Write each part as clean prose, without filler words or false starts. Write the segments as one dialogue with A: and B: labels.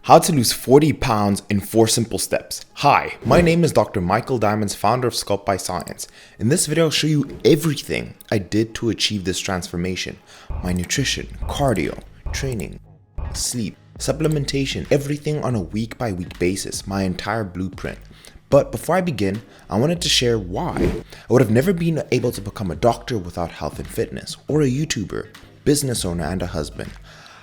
A: How to lose 40 pounds in 4 simple steps. Hi, my name is Dr. Michael Diamonds, founder of Sculpt by Science. In this video, I'll show you everything I did to achieve this transformation. My nutrition, cardio, training, sleep, supplementation, everything on a week-by-week basis, my entire blueprint. But before I begin, I wanted to share why. I would have never been able to become a doctor without health and fitness, or a YouTuber, business owner, and a husband.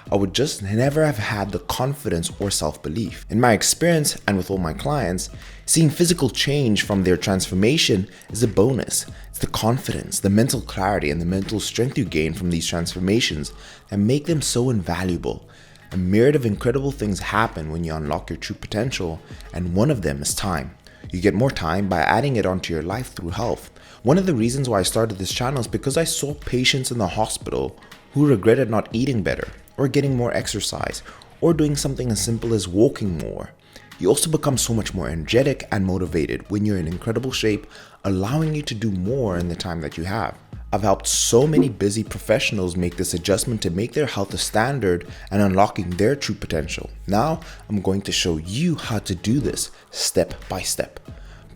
A: I would just never have had the confidence or self-belief. In my experience and with all my clients, seeing physical change from their transformation is a bonus. It's the confidence, the mental clarity, and the mental strength you gain from these transformations that make them so invaluable. A myriad of incredible things happen when you unlock your true potential, and one of them is time. You get more time by adding it onto your life through health. One of the reasons why I started this channel is because I saw patients in the hospital who regretted not eating better, or getting more exercise, or doing something as simple as walking more. You also become so much more energetic and motivated when you're in incredible shape, allowing you to do more in the time that you have. I've helped so many busy professionals make this adjustment to make their health a standard and unlocking their true potential. Now, I'm going to show you how to do this step by step.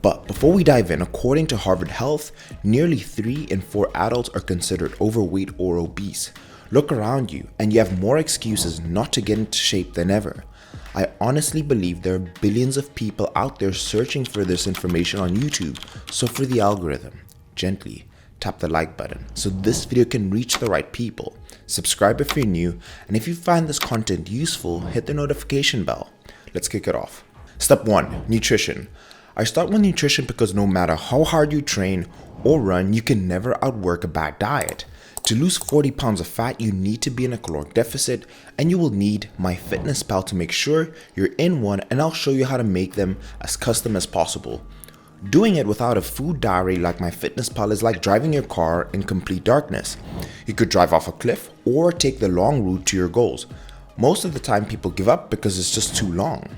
A: But before we dive in, according to Harvard Health, nearly 3 in 4 adults are considered overweight or obese. Look around you and you have more excuses not to get into shape than ever. I honestly believe there are billions of people out there searching for this information on YouTube. So for the algorithm, gently tap the like button so this video can reach the right people. Subscribe if you're new, and if you find this content useful, hit the notification bell. Let's kick it off. Step 1. Nutrition. I start with nutrition because no matter how hard you train or run, you can never outwork a bad diet. To lose 40 pounds of fat, you need to be in a caloric deficit, and you will need MyFitnessPal to make sure you're in one, and I'll show you how to make them as custom as possible. Doing it without a food diary like MyFitnessPal is like driving your car in complete darkness. You could drive off a cliff or take the long route to your goals. Most of the time people give up because it's just too long.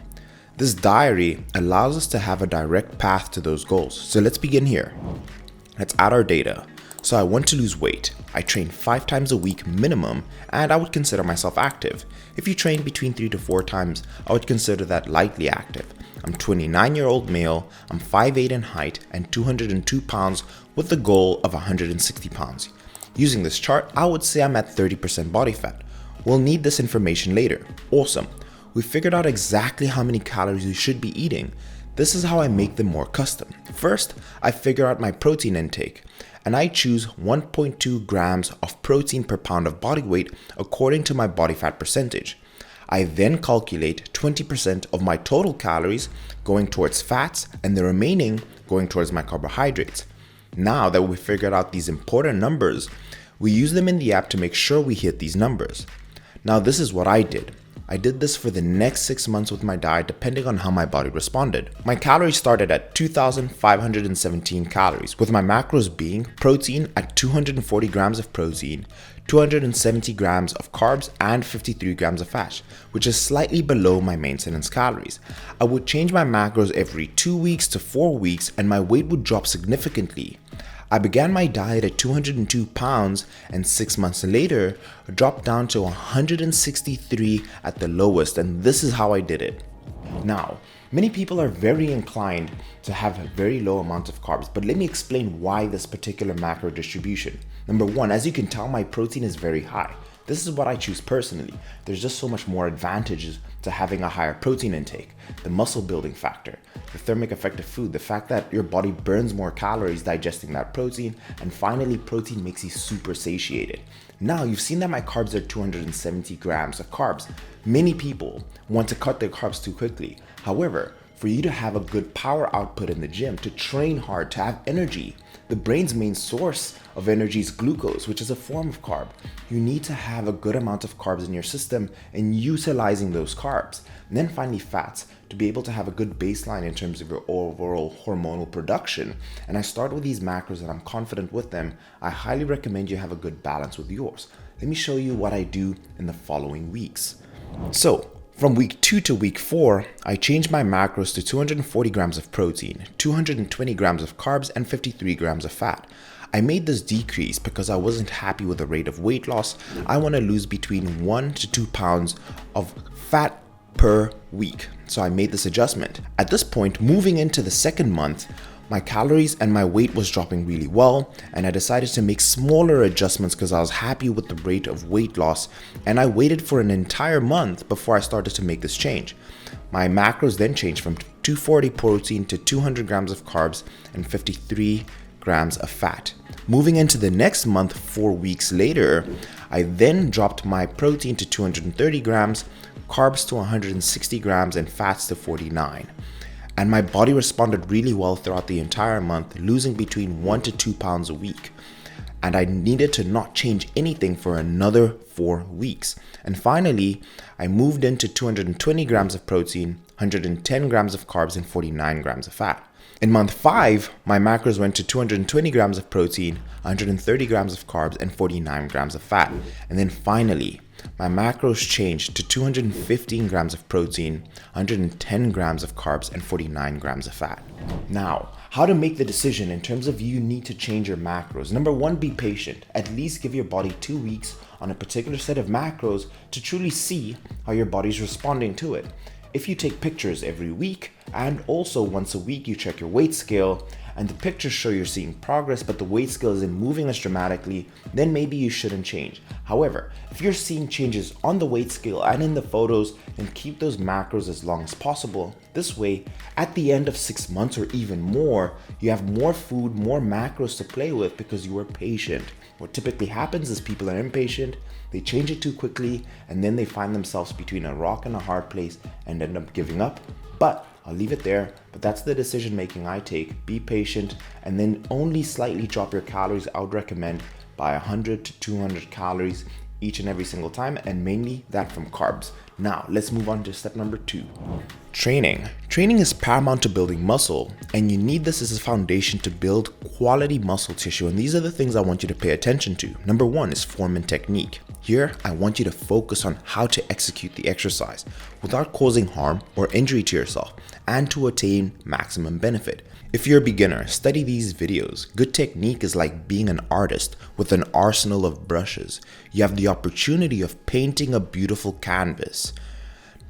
A: This diary allows us to have a direct path to those goals. So let's begin here. Let's add our data. So I want to lose weight. I train 5 times a week minimum, and I would consider myself active. If you train between 3 to 4 times, I would consider that lightly active. I'm 29-year-old male, I'm 5'8" in height and 202 pounds with the goal of 160 pounds. Using this chart, I would say I'm at 30% body fat. We'll need this information later. Awesome. We figured out exactly how many calories you should be eating. This is how I make them more custom. First, I figure out my protein intake, and I choose 1.2 grams of protein per pound of body weight according to my body fat percentage. I then calculate 20% of my total calories going towards fats and the remaining going towards my carbohydrates. Now that we figured out these important numbers, we use them in the app to make sure we hit these numbers. Now this is what I did. I did this for the next 6 months with my diet depending on how my body responded. My calories started at 2,517 calories, with my macros being protein at 240 grams of protein, 270 grams of carbs, and 53 grams of fat, which is slightly below my maintenance calories. I would change my macros every 2 weeks to 4 weeks and my weight would drop significantly. I began my diet at 202 pounds and 6 months later dropped down to 163 at the lowest, and this is how I did it. Now, many people are very inclined to have a very low amount of carbs, but let me explain why this particular macro distribution. Number 1, as you can tell, my protein is very high. This is what I choose personally. There's just so much more advantages to having a higher protein intake. The muscle building factor, the thermic effect of food, the fact that your body burns more calories digesting that protein, and finally protein makes you super satiated. Now you've seen that my carbs are 270 grams of carbs. Many people want to cut their carbs too quickly. However, for you to have a good power output in the gym, to train hard, to have energy, the brain's main source of energy is glucose, which is a form of carb. You need to have a good amount of carbs in your system and utilizing those carbs. And then finally fats, to be able to have a good baseline in terms of your overall hormonal production. And I start with these macros and I'm confident with them. I highly recommend you have a good balance with yours. Let me show you what I do in the following weeks. So, from week 2 to week 4, I changed my macros to 240 grams of protein, 220 grams of carbs, and 53 grams of fat. I made this decrease because I wasn't happy with the rate of weight loss. I want to lose between 1 to 2 pounds of fat per week. So I made this adjustment. At this point, moving into the second month, my calories and my weight was dropping really well, and I decided to make smaller adjustments because I was happy with the rate of weight loss, and I waited for an entire month before I started to make this change. My macros then changed from 240 protein to 200 grams of carbs and 53 grams of fat. Moving into the next month, 4 weeks later, I then dropped my protein to 230 grams, carbs to 160 grams, and fats to 49. And my body responded really well throughout the entire month, losing between 1 to 2 pounds a week. And I needed to not change anything for another 4 weeks. And finally, I moved into 220 grams of protein, 110 grams of carbs, and 49 grams of fat. In month 5, my macros went to 220 grams of protein, 130 grams of carbs, and 49 grams of fat. And then finally, my macros changed to 215 grams of protein, 110 grams of carbs, and 49 grams of fat. Now, how to make the decision in terms of you need to change your macros. Number 1, be patient. At least give your body 2 weeks on a particular set of macros to truly see how your body's responding to it. If you take pictures every week and also once a week you check your weight scale and the pictures show you're seeing progress but the weight scale isn't moving as dramatically, then maybe you shouldn't change. However, if you're seeing changes on the weight scale and in the photos, then keep those macros as long as possible. This way, at the end of 6 months or even more, you have more food, more macros to play with because you were patient. What typically happens is people are impatient, they change it too quickly, and then they find themselves between a rock and a hard place and end up giving up. But I'll leave it there, but that's the decision making I take. Be patient and then only slightly drop your calories. I would recommend by 100 to 200 calories each and every single time, and mainly that from carbs. Now, let's move on to step number 2. Training. Training is paramount to building muscle, and you need this as a foundation to build quality muscle tissue, and these are the things I want you to pay attention to. Number 1 is form and technique. Here, I want you to focus on how to execute the exercise without causing harm or injury to yourself and to attain maximum benefit. If you're a beginner, study these videos. Good technique is like being an artist with an arsenal of brushes. You have the opportunity of painting a beautiful canvas.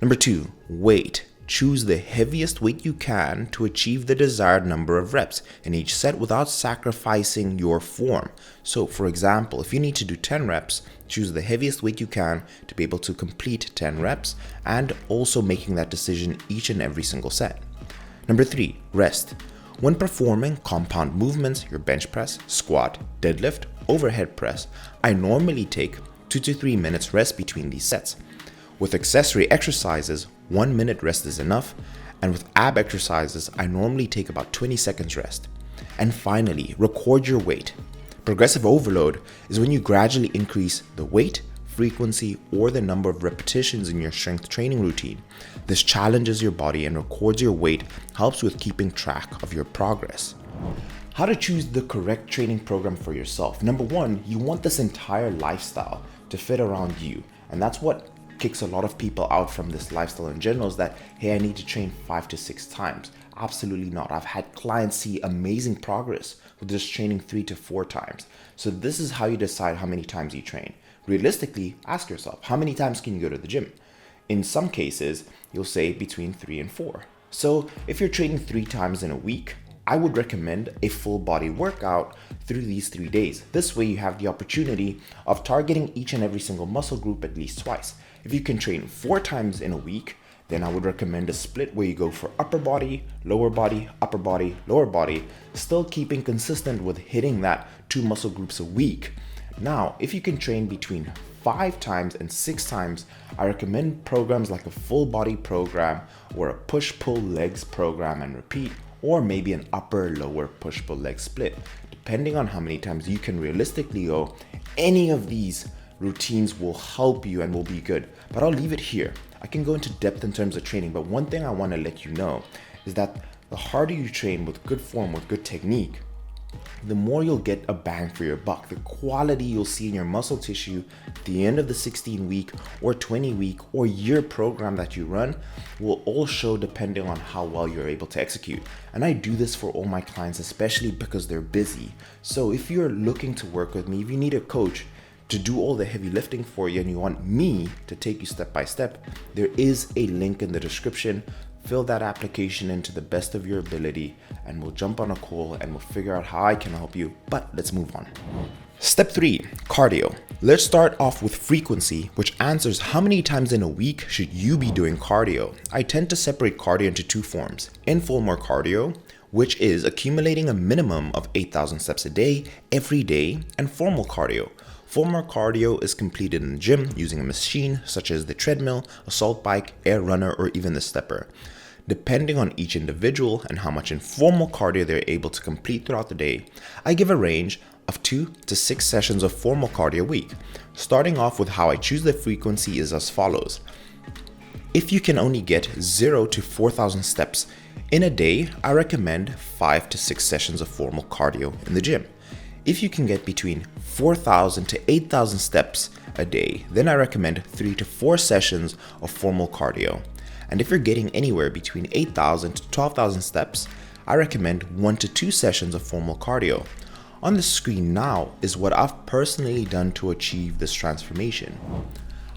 A: Number 2, weight. Choose the heaviest weight you can to achieve the desired number of reps in each set without sacrificing your form. So for example, if you need to do 10 reps, choose the heaviest weight you can to be able to complete 10 reps and also making that decision each and every single set. Number 3, rest. When performing compound movements, your bench press, squat, deadlift, overhead press, I normally take 2 to 3 minutes rest between these sets. With accessory exercises, 1 minute rest is enough, and with ab exercises, I normally take about 20 seconds rest. And finally, record your weight. Progressive overload is when you gradually increase the weight, frequency, or the number of repetitions in your strength training routine. This challenges your body and records your weight, helps with keeping track of your progress. How to choose the correct training program for yourself. Number 1, you want this entire lifestyle to fit around you, and that's what kicks a lot of people out from this lifestyle in general, is that, hey, I need to train 5 to 6 times. Absolutely not. I've had clients see amazing progress with just training 3 to 4 times. So this is how you decide how many times you train. Realistically, ask yourself, how many times can you go to the gym? In some cases, you'll say between 3 and 4. So if you're training 3 times in a week, I would recommend a full body workout through these 3 days. This way you have the opportunity of targeting each and every single muscle group at least twice. If you can train 4 times in a week, then I would recommend a split where you go for upper body, lower body, upper body, lower body, still keeping consistent with hitting that 2 muscle groups a week. Now, if you can train between 5 times and 6 times, I recommend programs like a full body program or a push-pull legs program and repeat, or maybe an upper-lower push-pull leg split. Depending on how many times you can realistically go, any of these routines will help you and will be good. But I'll leave it here. I can go into depth in terms of training, but one thing I want to let you know is that the harder you train with good form, with good technique, the more you'll get a bang for your buck. The quality you'll see in your muscle tissue at the end of the 16-week or 20-week or year program that you run will all show depending on how well you're able to execute. And I do this for all my clients, especially because they're busy. So if you're looking to work with me, if you need a coach to do all the heavy lifting for you and you want me to take you step by step, there is a link in the description. Fill that application in to the best of your ability and we'll jump on a call and we'll figure out how I can help you. But let's move on. Step 3, cardio. Let's start off with frequency, which answers how many times in a week should you be doing cardio. I tend to separate cardio into 2 forms. Informal cardio, which is accumulating a minimum of 8,000 steps a day, every day, and formal cardio. Formal cardio is completed in the gym using a machine such as the treadmill, assault bike, air runner, or even the stepper. Depending on each individual and how much informal cardio they're able to complete throughout the day, I give a range of 2 to 6 sessions of formal cardio a week. Starting off with how I choose the frequency is as follows. If you can only get 0 to 4,000 steps in a day, I recommend 5 to 6 sessions of formal cardio in the gym. If you can get between 4,000 to 8,000 steps a day, then I recommend 3 to 4 sessions of formal cardio. And if you're getting anywhere between 8,000 to 12,000 steps, I recommend 1 to 2 sessions of formal cardio. On the screen now is what I've personally done to achieve this transformation.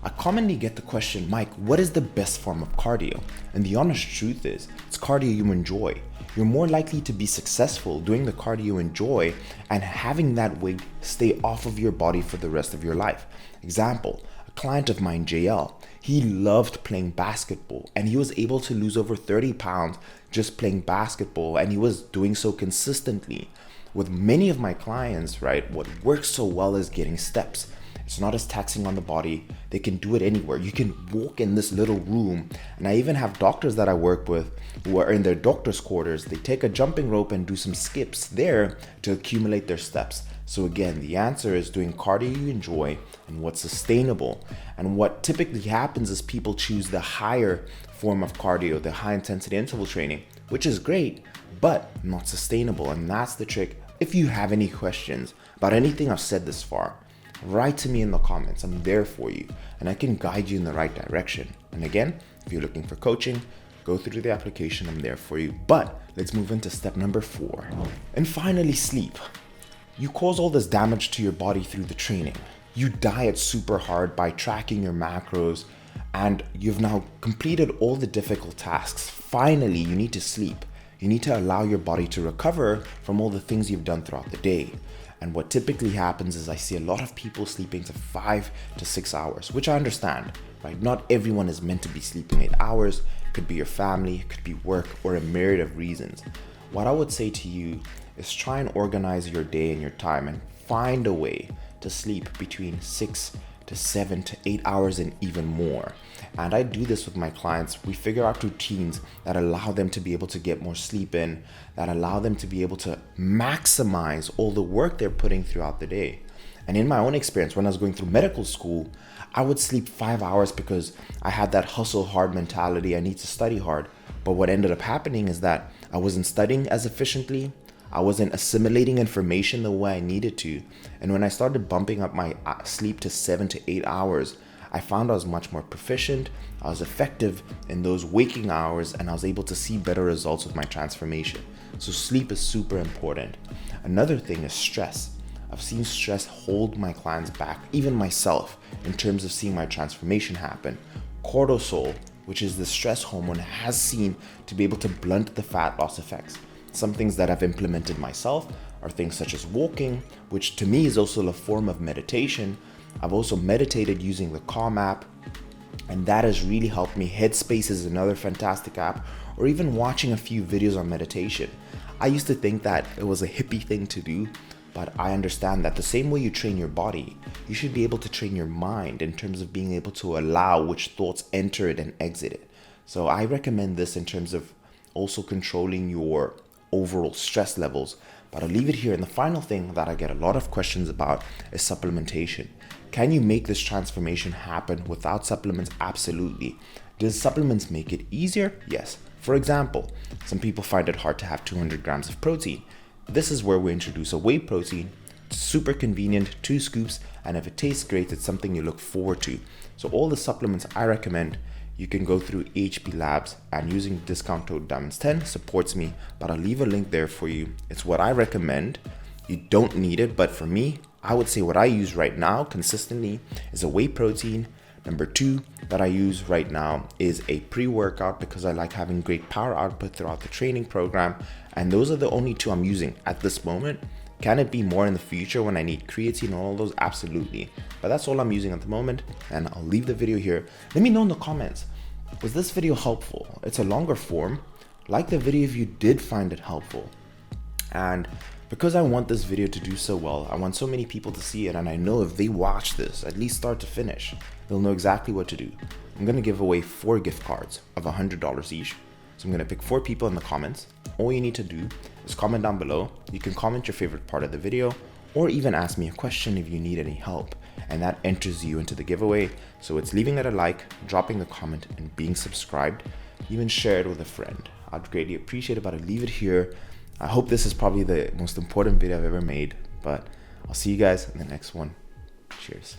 A: I commonly get the question, Mike, what is the best form of cardio? And the honest truth is, it's cardio you enjoy. You're more likely to be successful doing the cardio you enjoy and having that weight stay off of your body for the rest of your life. Example, a client of mine, JL, he loved playing basketball and he was able to lose over 30 pounds just playing basketball, and he was doing so consistently. With many of my clients, right, what works so well is getting steps. It's not as taxing on the body. They can do it anywhere. You can walk in this little room. And I even have doctors that I work with who are in their doctor's quarters. They take a jumping rope and do some skips there to accumulate their steps. So again, the answer is doing cardio you enjoy and what's sustainable. And what typically happens is people choose the higher form of cardio, the high intensity interval training, which is great, but not sustainable. And that's the trick. If you have any questions about anything I've said this far, write to me in the comments. I'm there for you and I can guide you in the right direction. And again, if you're looking for coaching, go through the application. I'm there for you. But let's move into step number 4. And finally, sleep. You cause all this damage to your body through the training. You diet super hard by tracking your macros and you've now completed all the difficult tasks. Finally, you need to sleep. You need to allow your body to recover from all the things you've done throughout the day. And what typically happens is I see a lot of people sleeping to 5 to 6 hours, which I understand, right? Not everyone is meant to be sleeping 8 hours. It could be your family, it could be work, or a myriad of reasons. What I would say to you is try and organize your day and your time and find a way to sleep between 6 to 7 to 8 hours and even more. And I do this with my clients. We figure out routines that allow them to be able to get more sleep in, that allow them to be able to maximize all the work they're putting throughout the day. And in my own experience, when I was going through medical school, I would sleep 5 hours because I had that hustle hard mentality. I need to study hard. But what ended up happening is that I wasn't studying as efficiently. I wasn't assimilating information the way I needed to. And when I started bumping up my sleep to 7 to 8 hours, I found I was much more proficient. I was effective in those waking hours and I was able to see better results with my transformation. So sleep is super important. Another thing is stress. I've seen stress hold my clients back, even myself, in terms of seeing my transformation happen. Cortisol, which is the stress hormone, has seen to be able to blunt the fat loss effects. Some things that I've implemented myself are things such as walking, which to me is also a form of meditation. I've also meditated using the Calm app, and that has really helped me. Headspace is another fantastic app, or even watching a few videos on meditation. I used to think that it was a hippie thing to do, but I understand that the same way you train your body, you should be able to train your mind in terms of being able to allow which thoughts enter it and exit it. So I recommend this in terms of also controlling your overall stress levels. But I'll leave it here. And the final thing that I get a lot of questions about is supplementation. Can you make this transformation happen without supplements? Absolutely. Does supplements make it easier? Yes. For example, some people find it hard to have 200 grams of protein. This is where we introduce a whey protein. It's super convenient, 2 scoops, and if it tastes great, it's something you look forward to. So all the supplements I recommend, you can go through HP Labs, and using discount code Diamonds10 supports me, but I'll leave a link there for you. It's what I recommend. You don't need it, but for me, I would say what I use right now consistently is a whey protein. Number 2 that I use right now is a pre-workout because I like having great power output throughout the training program. And those are the only 2 I'm using at this moment. Can it be more in the future when I need creatine and all those? Absolutely. But that's all I'm using at the moment. And I'll leave the video here. Let me know in the comments, was this video helpful? It's a longer form. Like the video if you did find it helpful. And because I want this video to do so well, I want so many people to see it, and I know if they watch this, at least start to finish, they'll know exactly what to do. I'm gonna give away 4 gift cards of $100 each. So I'm gonna pick 4 people in the comments. All you need to do is comment down below. You can comment your favorite part of the video, or even ask me a question if you need any help, and that enters you into the giveaway. So it's leaving it a like, dropping a comment, and being subscribed. Even share it with a friend. I'd greatly appreciate it, but I'll leave it here. I hope this is probably the most important video I've ever made, but I'll see you guys in the next one. Cheers.